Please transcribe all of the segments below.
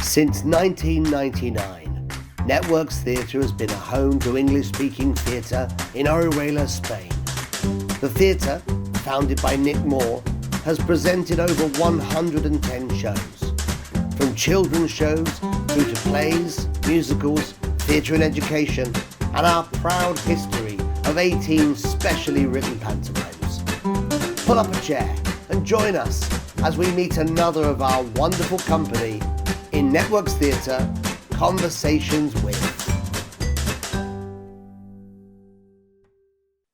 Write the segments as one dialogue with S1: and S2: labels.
S1: Since 1999, Networks Theatre has been a home to English-speaking theatre in Orihuela, Spain. The theatre, founded by Nick Moore, has presented over 110 shows. From children's shows through to plays, musicals, theatre and education, and our proud history of 18 specially written pantomimes. Pull up a chair and join us as we meet another of our wonderful company in Networks Theatre, Conversations with.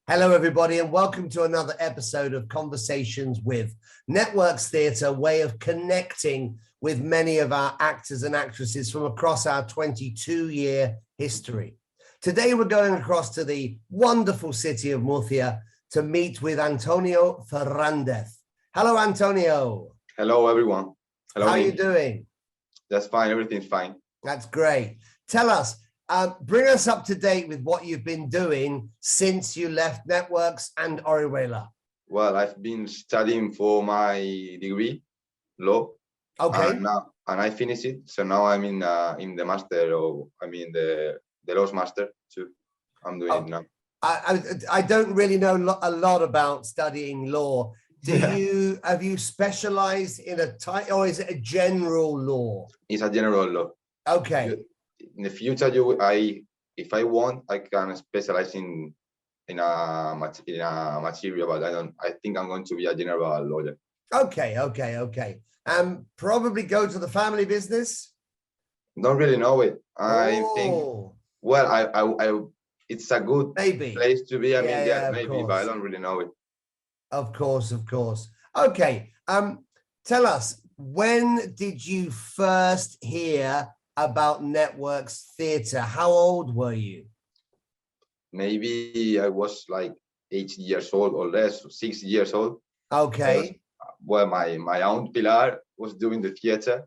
S1: Hello everybody and welcome to another episode of Conversations with Networks Theatre, way of connecting with many of our actors and actresses from across our 22-year history. Today we're going across to the wonderful city of Murcia to meet with Antonio Ferrández. Hello Antonio.
S2: Hello everyone. Hello.
S1: How are you doing?
S2: That's fine, everything's fine.
S1: That's great. Tell us, bring us up to date with what you've been doing since you left Networks and Orihuela.
S2: Well, I've been studying for my degree, law.
S1: Okay.
S2: And I finished it. So now I'm in the master, or I mean the law's master too. I'm doing it now.
S1: I don't really know a lot about studying law. Have you specialized in a type, or is it a general law?
S2: It's a general law.
S1: Okay.
S2: In the future, if I want, I can specialize in a material, but I think I'm going to be a general lawyer.
S1: Okay. Probably go to the family business.
S2: Don't really know it. I think. Well, I it's a good place to be. I mean, maybe, but I don't really know it.
S1: Of course. Okay. Tell us, when did you first hear about Networks Theatre? How old were you?
S2: Maybe I was like 8 years old or less, 6 years old.
S1: Okay.
S2: Well, my aunt Pilar was doing the theatre,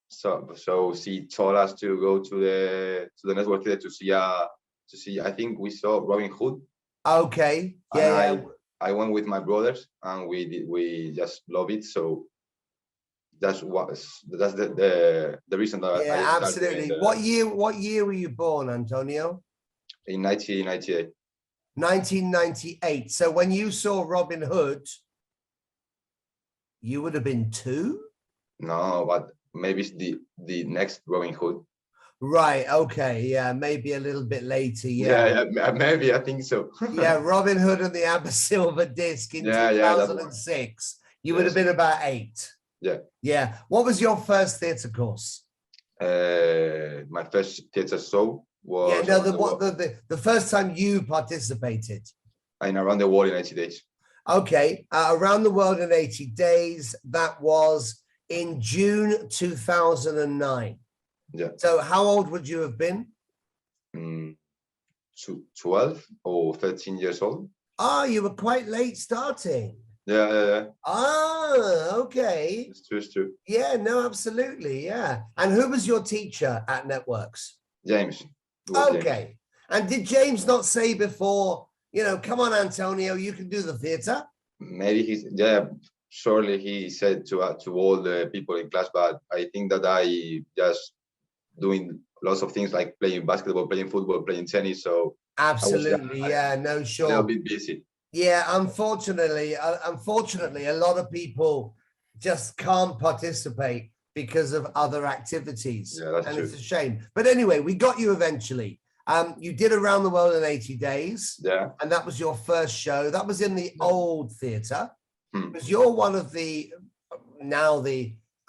S2: so she told us to go to the Network Theatre to see. I think we saw Robin Hood.
S1: Okay. Yeah.
S2: I went with my brothers and we just love it. So that's the reason that I
S1: absolutely. What year were you born, Antonio?
S2: In 1998.
S1: 1998. So when you saw Robin Hood, you would have been 2?
S2: No, but maybe it's the next Robin Hood.
S1: Right. Okay. Yeah. Maybe a little bit later.
S2: Yeah. Maybe I think so.
S1: Yeah. Robin Hood and the Amber Silver Disc in 2006. You would have been about 8.
S2: Yeah.
S1: Yeah. What was your first theatre course?
S2: My first theatre show was.
S1: Yeah. No. The first time you participated.
S2: In Around the World in 80 Days.
S1: Okay. Around the World in 80 Days. That was in June 2009.
S2: Yeah.
S1: So how old would you have been?
S2: 12 or 13 years old.
S1: You were quite late starting.
S2: Yeah.
S1: Okay.
S2: It's true.
S1: Yeah, no, absolutely. Yeah. And who was your teacher at Networks?
S2: James.
S1: Okay.
S2: James.
S1: And did James not say before, come on, Antonio, you can do the theatre?
S2: Maybe surely he said to all the people in class, but I think that I just doing lots of things like playing basketball, playing football, playing tennis. So
S1: absolutely, no, sure.
S2: A little bit busy.
S1: Yeah, unfortunately, a lot of people just can't participate because of other activities.
S2: Yeah, that's
S1: and
S2: true.
S1: It's a shame. But anyway, we got you eventually. You did Around the World in 80 Days.
S2: Yeah.
S1: And that was your first show. That was in the old theatre. Because you're one of the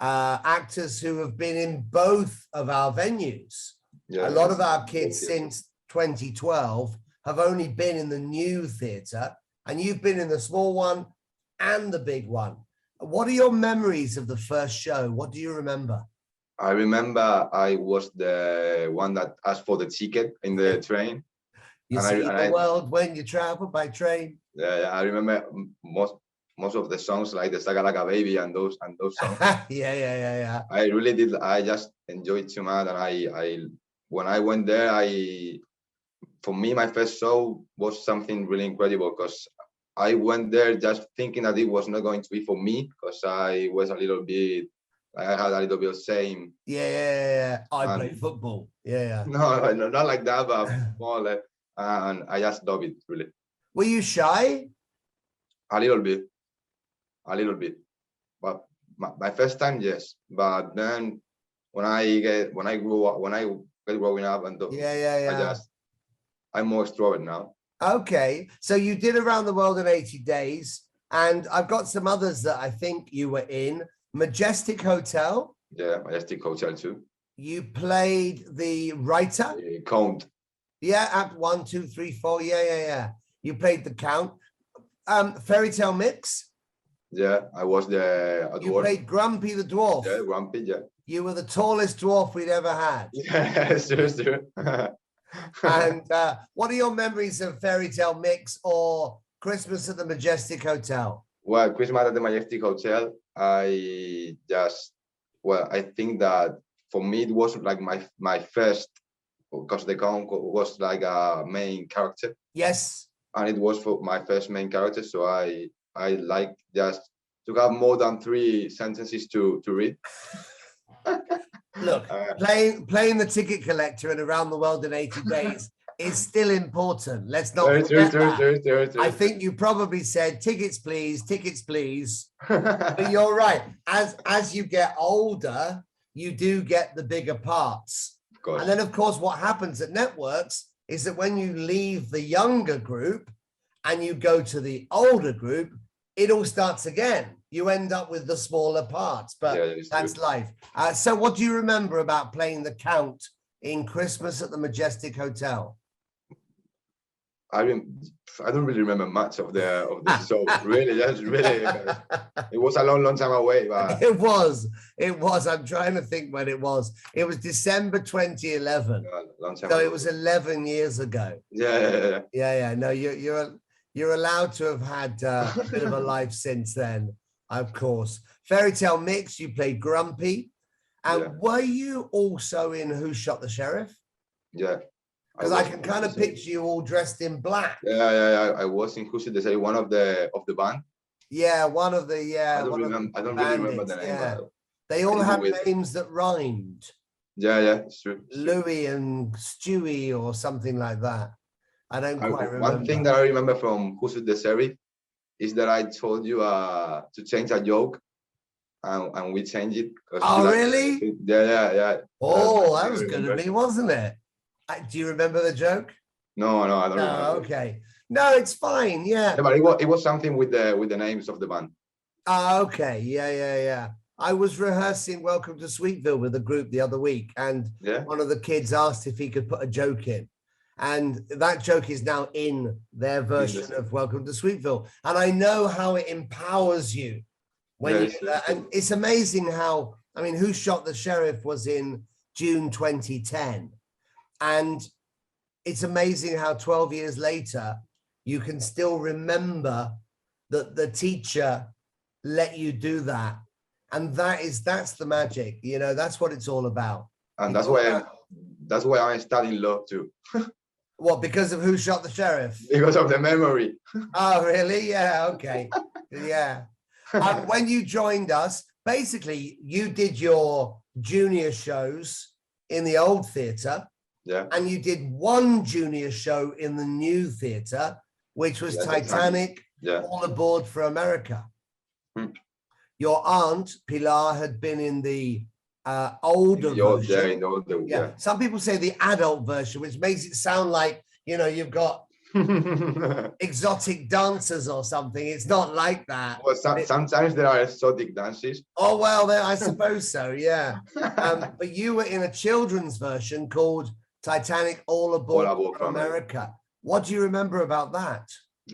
S1: actors who have been in both of our venues. A lot of our kids since 2012 have only been in the new theatre, and you've been in the small one and the big one. What are your memories of the first show? What do you remember?
S2: I remember I was the one that asked for the ticket in the train.
S1: You see the world when you travel by train.
S2: Yeah, I remember most of the songs, like the Saga Like a Baby and those songs.
S1: Yeah.
S2: I really did. I just enjoyed too much, and I when I went there, for me my first show was something really incredible, because I went there just thinking that it was not going to be for me, because I was a little bit I had a little bit of same.
S1: Yeah. I played football. Yeah.
S2: No, not like that, but more like, and I just love it really.
S1: Were you shy?
S2: A little bit. But my first time, yes. But then when I get growing up, and I'm more extrovert now.
S1: Okay, so you did Around the World in 80 Days, and I've got some others that I think you were in. Majestic Hotel.
S2: Yeah, Majestic Hotel too.
S1: You played the writer.
S2: Count.
S1: Yeah, Act 1, 2, 3, 4. Yeah. You played the Count. Fairy Tale Mix.
S2: Yeah, I was the.
S1: You played Grumpy the Dwarf.
S2: Yeah, Grumpy. Yeah.
S1: You were the tallest dwarf we'd ever had.
S2: Yeah, sure.
S1: And what are your memories of Fairy Tale Mix or Christmas at the Majestic Hotel?
S2: Well, Christmas at the Majestic Hotel, I think that for me it was like my first, because the Count was like a main character.
S1: Yes.
S2: And it was for my first main character, so I like just to have more than 3 sentences to read.
S1: Look, playing the ticket collector and Around the World in 80 Days is still important. Let's not forget that. I think you probably said tickets, please. But you're right. As you get older, you do get the bigger parts. And then, of course, what happens at networks is that when you leave the younger group and you go to the older group, it all starts again. You end up with the smaller parts, but that's life. So what do you remember about playing the Count in Christmas at the Majestic Hotel?
S2: I don't really remember much of the show. Really, it was a long time away. But...
S1: It was. I'm trying to think when it was. It was December 2011.
S2: Long time
S1: so
S2: ago.
S1: It was 11 years ago.
S2: Yeah.
S1: No, you're allowed to have had a bit of a life since then, of course. Fairy Tale Mix, you played Grumpy. And were you also in Who Shot the Sheriff?
S2: Yeah.
S1: Because I can kind of picture you all dressed in black.
S2: Yeah. I was in Who Shot the Sheriff, one of the band.
S1: Yeah, one of the
S2: I don't really remember the name.
S1: Yeah. They all had names that rhymed.
S2: Yeah, it's true.
S1: Louis and Stewie or something like that. I don't quite remember.
S2: One thing that I remember from Who Shot the Sheriff is that I told you to change a joke, and we changed it.
S1: Oh, really?
S2: Yeah.
S1: Oh, that was good of me, wasn't it? Do you remember the joke?
S2: No, I don't remember.
S1: Okay. No, it's fine. Yeah.
S2: But it was something with the names of the band.
S1: Oh, okay. Yeah. I was rehearsing Welcome to Sweetville with a group the other week, and one of the kids asked if he could put a joke in. And that joke is now in their version of Welcome to Sweetville. And I know how it empowers you when you do that. And it's amazing how, Who Shot the Sheriff was in June 2010. And it's amazing how 12 years later, you can still remember that the teacher let you do that. And that's the magic, that's what it's all about.
S2: And that's why I'm studying law too.
S1: What, because of Who Shot the Sheriff?
S2: Because of the memory.
S1: Oh, really? Yeah, okay. Yeah. When you joined us, basically, you did your junior shows in the old theatre.
S2: Yeah.
S1: And you did one junior show in the new theatre, which was Titanic, All Aboard for America. Your aunt, Pilar, had been in the older version. Some people say the adult version, which makes it sound like, you've got exotic dancers or something. It's not like that.
S2: Well, sometimes there are exotic dances.
S1: Oh, well, I suppose so, yeah. But you were in a children's version called Titanic, All Aboard for America. What do you remember about that?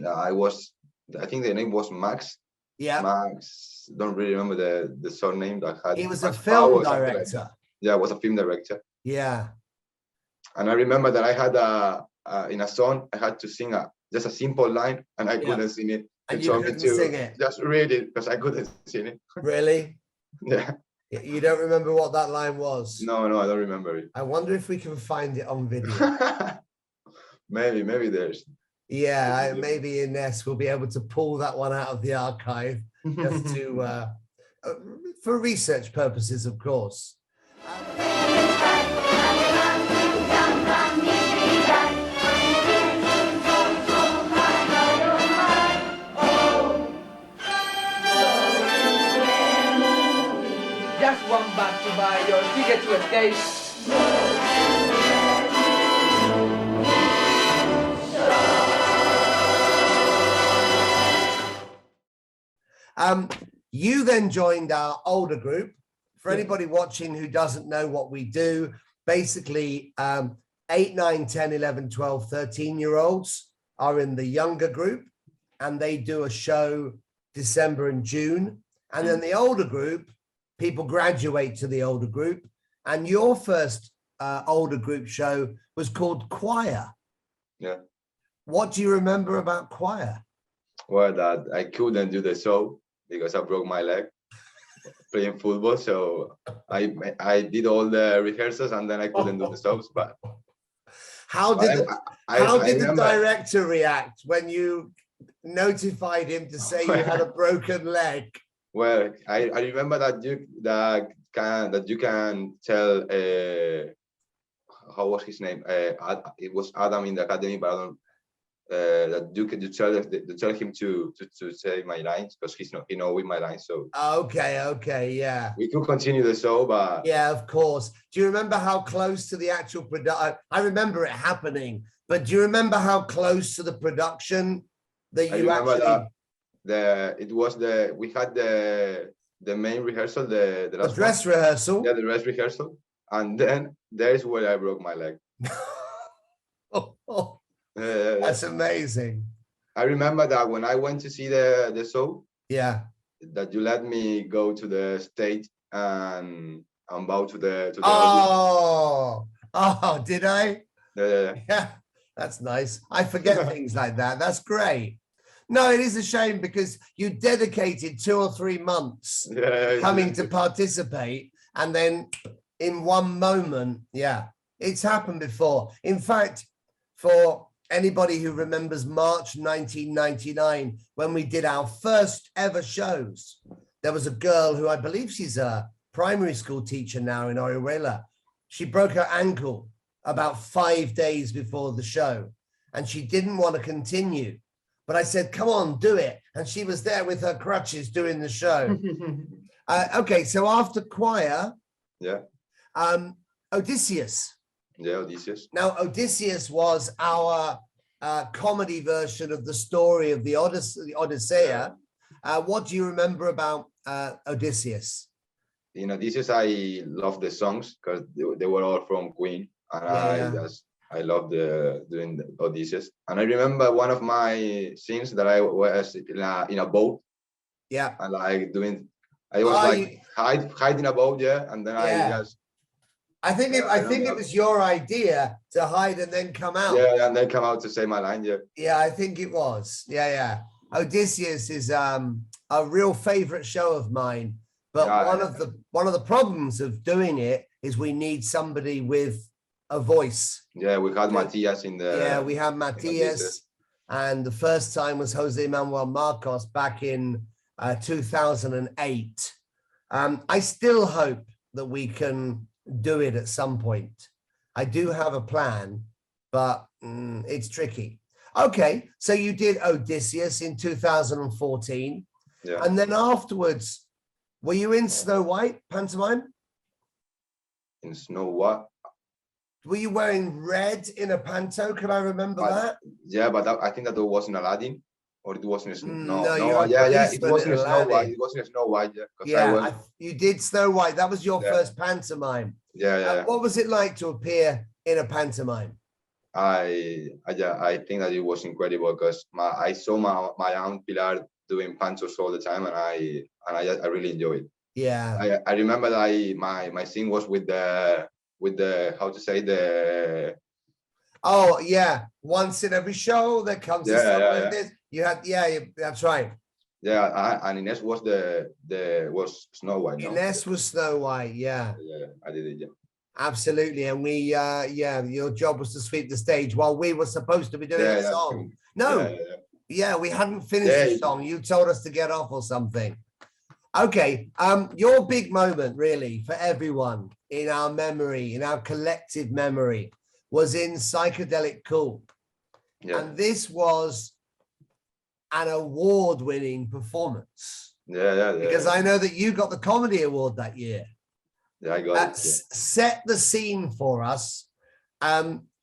S2: I think the name was Max.
S1: Yeah.
S2: Max, don't really remember the surname that had.
S1: He was a film director.
S2: I was a film director.
S1: Yeah.
S2: And I remember that I had in a song, I had to sing just a simple line, and I couldn't sing it.
S1: And you couldn't sing it?
S2: Just read it, because I couldn't sing it.
S1: Really?
S2: Yeah.
S1: You don't remember what that line was?
S2: No, I don't remember it.
S1: I wonder if we can find it on video.
S2: maybe there's.
S1: Yeah, maybe Ines will be able to pull that one out of the archive just to for research purposes, of course.
S3: Just one back to buy your ticket to escape.
S1: You then joined our older group. For anybody watching who doesn't know what we do, basically 8, 9, 10, 11, 12, 13-year-olds are in the younger group, and they do a show December and June. And then the older group, people graduate to the older group. And your first older group show was called Choir.
S2: Yeah.
S1: What do you remember about Choir?
S2: Well, that I couldn't do the show because I broke my leg playing football. So I did all the rehearsals and then I couldn't do the shows. But
S1: how did the
S2: remember,
S1: director react when you notified him to say you had a broken leg?
S2: Well, I remember that you can tell how was his name? It was Adam in the academy, but I don't. That you tell him to say my lines because he know with my lines. So
S1: okay, yeah.
S2: We could continue the show, but
S1: yeah, of course. Do you remember how close to the actual production? I remember it happening, but do you remember how close to the production that you actually?
S2: We had the main rehearsal, the
S1: dress rehearsal.
S2: Yeah, the dress rehearsal, and then there's where I broke my leg.
S1: That's amazing.
S2: I remember that when I went to see the show,
S1: yeah,
S2: that you let me go to the stage and bow to the
S1: oh, did I?
S2: Yeah,
S1: that's nice. I forget things like that. That's great. No, it is a shame because you dedicated 2 or 3 months coming to participate, and then in one moment, it's happened before. In fact, for anybody who remembers March 1999, when we did our first ever shows, there was a girl who I believe she's a primary school teacher now in Orihuela. She broke her ankle about 5 days before the show, and she didn't want to continue. But I said, come on, do it. And she was there with her crutches doing the show. Okay, so after Choir, Odysseus.
S2: Yeah, Odysseus.
S1: Now, Odysseus was our comedy version of the story of the Odyssey. What do you remember about Odysseus?
S2: In Odysseus, I love the songs because they were all from Queen. And I loved doing the Odysseus. And I remember one of my scenes that I was in a boat. Yeah. And I was hiding a boat, and then
S1: I think it was your idea to hide and then come out.
S2: Yeah, and then come out to say my line,
S1: Yeah, I think it was. Yeah. Odysseus is a real favorite show of mine. But one of the problems of doing it is we need somebody with a voice.
S2: Yeah, we had Matias in the.
S1: Yeah, we had Matias, and the first time was Jose Manuel Marcos back in 2008. I still hope that we can do it at some point. I do have a plan, but it's tricky. Okay, so you did Odysseus in 2014, and then afterwards, were you in Snow White pantomime?
S2: In Snow White.
S1: Were you wearing red in a panto? Can I remember that?
S2: Yeah, but I think that it was in Aladdin, or it wasn't.
S1: It
S2: wasn't in Snow White. It wasn't in Snow White.
S1: You did Snow White. That was your first pantomime.
S2: Yeah.
S1: What was it like to appear in a pantomime?
S2: I think that it was incredible because I saw my aunt Pilar doing pantos all the time, and I really enjoyed it.
S1: Yeah.
S2: I remember that my scene was with the how to say the.
S1: Oh yeah, once in every show there comes like this. You had that's right.
S2: Yeah, and Ines was was Snow White. No?
S1: Ines was Snow White. Yeah,
S2: I did it. Yeah,
S1: absolutely. And we your job was to sweep the stage while we were supposed to be doing a song. No, we hadn't finished the song. You told us to get off or something. Okay, your big moment really for everyone in our memory, in our collective memory, was in Psychedelic Call.
S2: Yeah.
S1: And this was an award-winning performance.
S2: Yeah.
S1: Because I know that you got the comedy award that year.
S2: Yeah, I got it.
S1: Set the scene for us.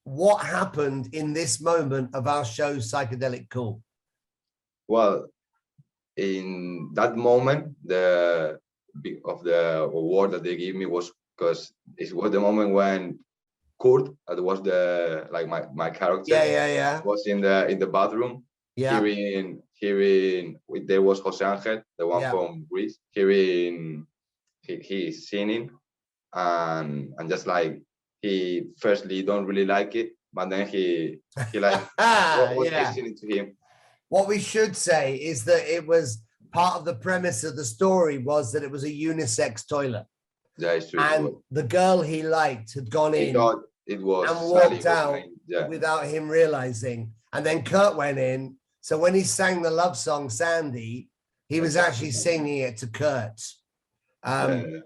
S1: What happened in this moment of our show, Psychedelic Call?
S2: Well, in that moment, the award that they gave me was because it was the moment when Kurt, that was the my character, was in the bathroom. Hearing there was Jose Angel, the one from Greece. Hearing he's singing, and just like he firstly don't really like it, but then he like was listening to him.
S1: What we should say is that it was part of the premise of the story was that it was a unisex toilet.
S2: Yeah, it's true.
S1: And the girl he liked had gone in
S2: it was
S1: and walked out without him realizing. And then Kurt went in. So when he sang the love song, Sandy, he was actually singing it to Kurt. And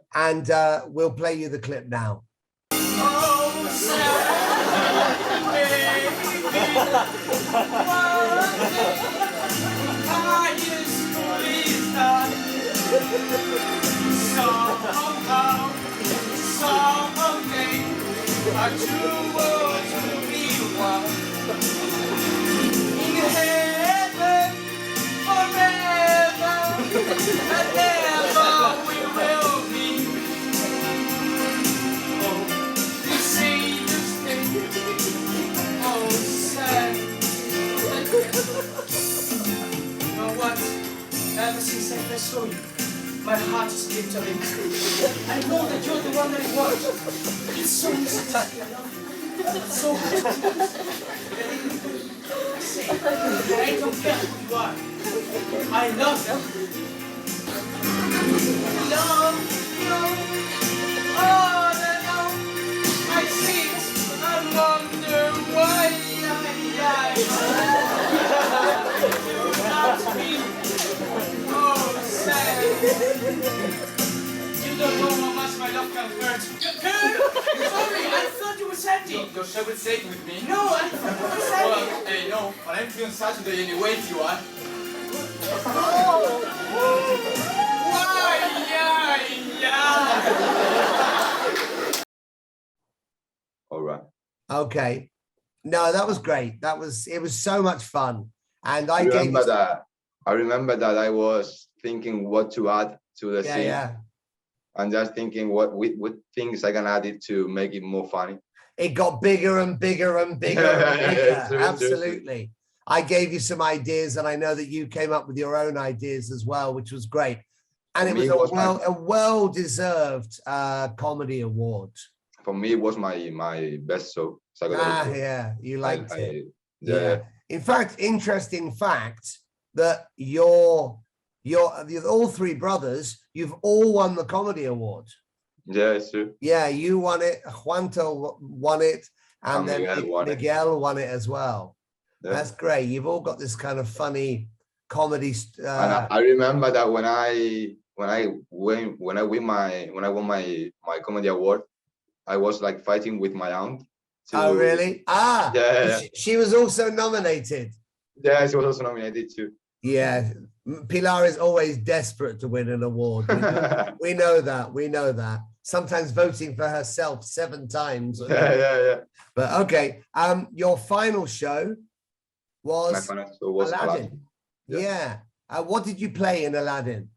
S1: we'll play you the clip now. Oh,
S4: ever since I first saw you, my heart just skipped a beat. I know that you're the one that it was. It's so easy to say I love you. It's so hard. I say, I don't care who you are. I love you. Love you. All alone. I sit and wonder why I you love me. You don't know how much my love can hurt. Sorry, I thought you were Sandy.
S5: Your show will stay with me.
S4: No, I thought you were Sandy.
S5: Well, hey, no, but I'm feeling Saturday anyway if you are.
S2: All right.
S1: Okay. No, that was great. It was so much fun. And I
S2: remember that I was thinking what to add to the scene.
S1: Yeah.
S2: And just thinking what things I can add it to make it more funny.
S1: It got bigger and bigger and bigger and bigger. True, absolutely. True. I gave you some ideas, and I know that you came up with your own ideas as well, which was great. And it was a well-deserved comedy award.
S2: For me, it was my best show.
S1: Yeah, you liked it. Yeah. In fact, interesting fact that you're all three brothers, you've all won the comedy award.
S2: Yeah, it's true.
S1: Yeah, you won it, Juanto won it, and then Miguel won it as well. Yeah. That's great. You've all got this kind of funny comedy.
S2: And I remember that when I won my comedy award, I was like fighting with my aunt.
S1: Oh, really? Ah,
S2: yeah.
S1: She was also nominated.
S2: Yeah, she was also nominated too.
S1: Yeah, Pilar is always desperate to win an award. We know that. We know that. Sometimes voting for herself 7 times.
S2: Yeah.
S1: But okay, your final show was,
S2: my final show was Aladdin.
S1: Yeah. What did you play in Aladdin?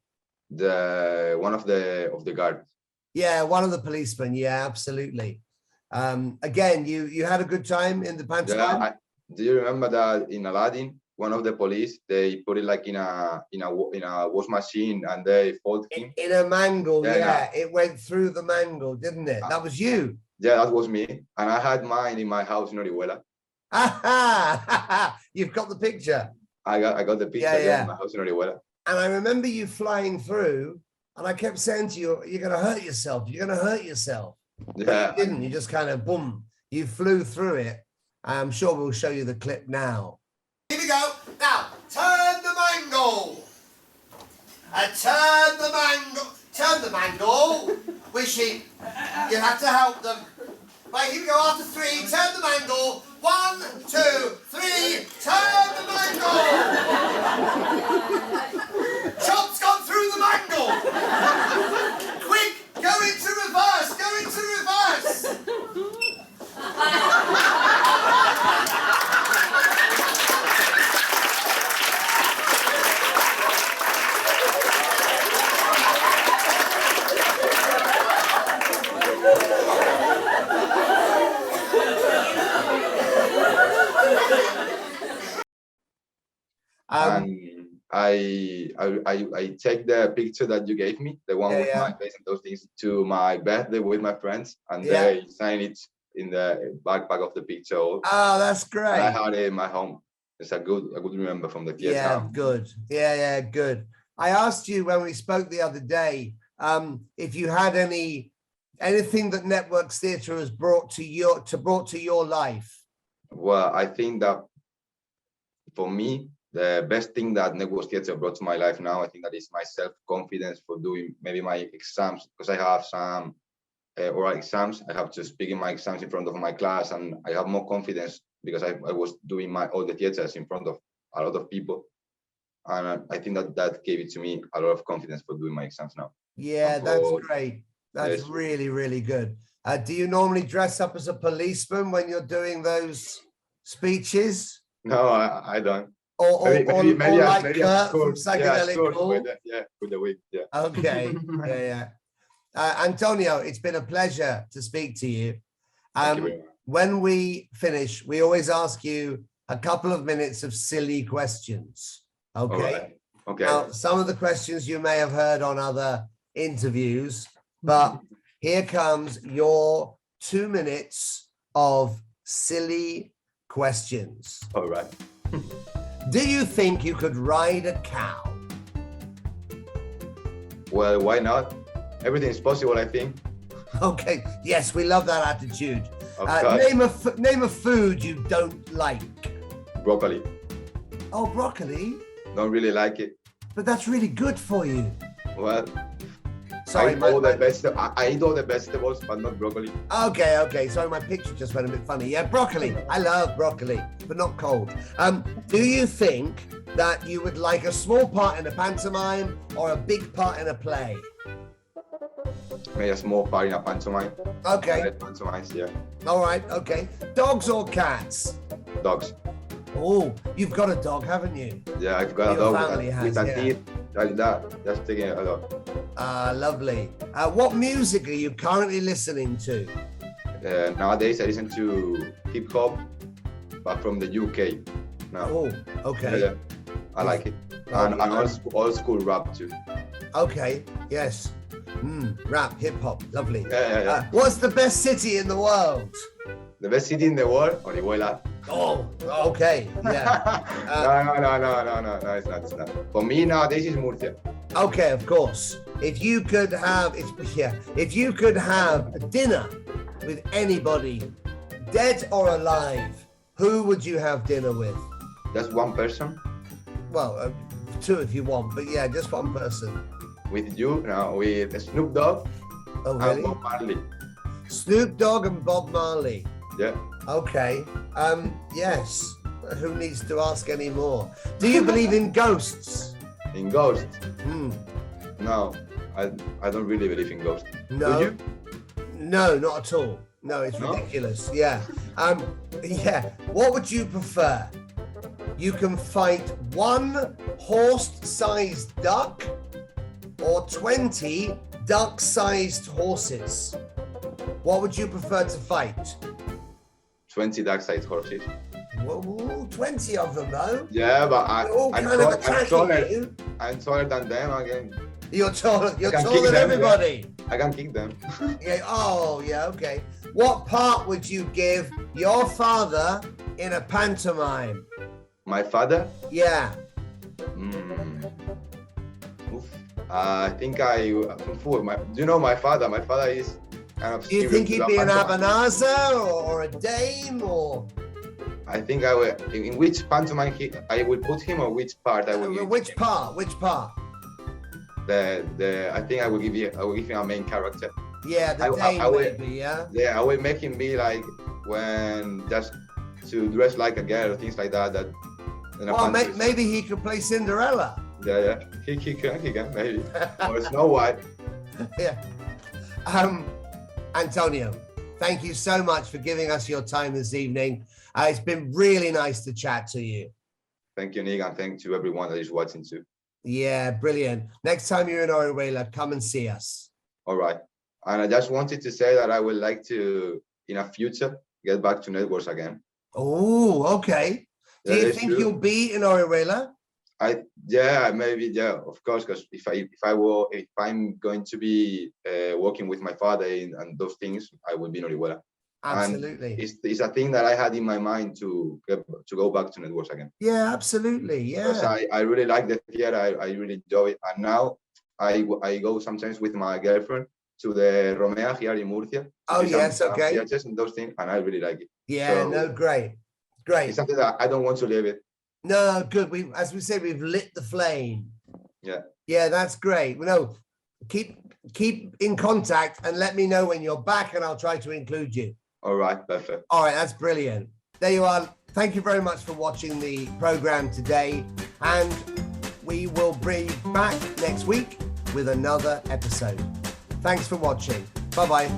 S2: One of the guards.
S1: Yeah, one of the policemen. Yeah, absolutely. Again, you had a good time in the pantomime.
S2: Yeah, do you remember that in Aladdin, one of the police, they put it like in a wash machine and they fold him
S1: in a mangle? Yeah, it went through the mangle, didn't it? That was you.
S2: Yeah, that was me, and I had mine in my house in Orihuela.
S1: You've got the picture.
S2: I got the picture in my house in Orihuela.
S1: And I remember you flying through, and I kept saying to you, "You're going to hurt yourself. You're going to hurt yourself."
S2: Yeah,
S1: but you didn't. You just kind of boom. You flew through it. I'm sure we'll show you the clip now. Here we go. Now, turn the mangle. Turn the mangle. Turn the mangle. Wishy, you have to help them. Right, here we go. After 3, turn the mangle. 1, 2, 3, turn the mangle. Chop's gone through the mangle. Quick, go into reverse. Go into reverse.
S2: And I take the picture that you gave me, the one with my face and those things, to my birthday with my friends, and they sign it in the backpack of the picture.
S1: Oh, that's great.
S2: And I had it in my home. It's a good remember from the theater.
S1: Yeah, good. Yeah, good. I asked you when we spoke the other day if you had anything that Networks Theatre has brought to your life.
S2: Well, I think that for me, the best thing that Networks Theatre brought to my life now, I think that is my self-confidence for doing maybe my exams, because I have some oral exams. I have to speak in my exams in front of my class, and I have more confidence because I was doing all the theatres in front of a lot of people. And I think that gave it to me a lot of confidence for doing my exams now.
S1: Yeah, that's great. That's really, really good. Do you normally dress up as a policeman when you're doing those speeches?
S2: No, I don't.
S1: Or like Kurt from Psychedelic Call?
S2: With the wig, yeah.
S1: Okay, yeah. Antonio, it's been a pleasure to speak to you.
S2: Thank you very much.
S1: When we finish, we always ask you a couple of minutes of silly questions. Okay.
S2: Right. Okay.
S1: Now, some of the questions you may have heard on other interviews, but here comes your 2 minutes of silly questions.
S2: All right.
S1: Do you think you could ride a cow?
S2: Well, why not? Everything is possible, I think.
S1: Okay. Yes, we love that attitude. Name a food you don't like.
S2: Broccoli.
S1: Oh, broccoli?
S2: Don't really like it.
S1: But that's really good for you.
S2: Well,
S1: sorry,
S2: I eat all the vegetables, but not broccoli.
S1: Okay. Sorry, my picture just went a bit funny. Yeah, broccoli. I love broccoli, but not cold. Do you think that you would like a small part in a pantomime or a big part in a play?
S2: Maybe a small part in a pantomime.
S1: Okay.
S2: Pantomimes, yeah.
S1: All right, okay. Dogs or cats?
S2: Dogs.
S1: Oh, you've got a dog, haven't you?
S2: Yeah, I've got
S1: Your
S2: a dog
S1: family has,
S2: with a
S1: yeah.
S2: teeth like that. Just taking it a lot.
S1: Lovely. What music are you currently listening to?
S2: Nowadays, I listen to hip hop, but from the UK. Now.
S1: Oh, okay.
S2: Yeah, I like it. And old school rap too.
S1: Okay, yes. Rap, hip hop, lovely.
S2: Yeah.
S1: What's the best city in the world?
S2: The best city in the world, Orihuela.
S1: Oh, okay, yeah.
S2: No, it's not. For me nowadays is Murcia.
S1: Okay, of course. If you could have a dinner with anybody, dead or alive, who would you have dinner with?
S2: Just one person?
S1: Well, 2 if you want, but yeah, just one person.
S2: With you, with Snoop Dogg
S1: Oh, really?
S2: and Bob Marley.
S1: Snoop Dogg and Bob Marley.
S2: Yeah.
S1: Okay. Yes. Who needs to ask any more? Do you believe in ghosts?
S2: In ghosts?
S1: Hmm.
S2: No, I don't really believe in ghosts.
S1: No.
S2: Do you?
S1: No, not at all. No, it's ridiculous. Yeah. Yeah. What would you prefer? You can fight 1 horse-sized duck or 20 duck-sized horses. What would you prefer to fight?
S2: 20 dark-sized horses.
S1: Well, 20 of them though.
S2: Yeah, but
S1: you.
S2: I'm taller than them again.
S1: You're taller than
S2: them,
S1: everybody.
S2: Yeah. I can kick them.
S1: Yeah. Oh, yeah. Okay. What part would you give your father in a pantomime?
S2: My father?
S1: Yeah.
S2: I think do you know my father? My father is kind of.
S1: Do you think he'd be an Abanazar or a dame or?
S2: I think I will. In which pantomime I will put him, or which part I will?
S1: Which part? Which part?
S2: I think I will give him a main character.
S1: Yeah, the Dane maybe, yeah?
S2: Yeah, I will make him be like when just to dress like a girl, things like that.
S1: Well, maybe he could play Cinderella.
S2: Yeah, he can maybe. Or Snow White.
S1: Yeah. Antonio, thank you so much for giving us your time this evening. It's been really nice to chat to you.
S2: Thank you, Nick, and thank to everyone that is watching too.
S1: Yeah, brilliant. Next time you're in Orihuela, come and see us.
S2: All right. And I just wanted to say that I would like to, in a future, get back to networks again.
S1: Oh, okay. Do you think you'll be in Orihuela?
S2: Maybe, of course, because if I'm going to be working with my father and those things, I will be in Orihuela.
S1: Absolutely.
S2: And it's a thing that I had in my mind to go back to networks again.
S1: Yeah, absolutely. Yeah.
S2: Because I really like the theater. I really enjoy it. And now I go sometimes with my girlfriend to the Romea here in Murcia.
S1: Oh, yes, okay.
S2: Theaters and those things, and I really like it.
S1: Yeah, so, great.
S2: It's something that I don't want to leave it.
S1: No, good. As we said, we've lit the flame.
S2: Yeah.
S1: Yeah, that's great. No, keep in contact and let me know when you're back, and I'll try to include you.
S2: All right, perfect.
S1: All right, that's brilliant. There you are. Thank you very much for watching the program today, and we will be back next week with another episode. Thanks for watching. Bye-bye.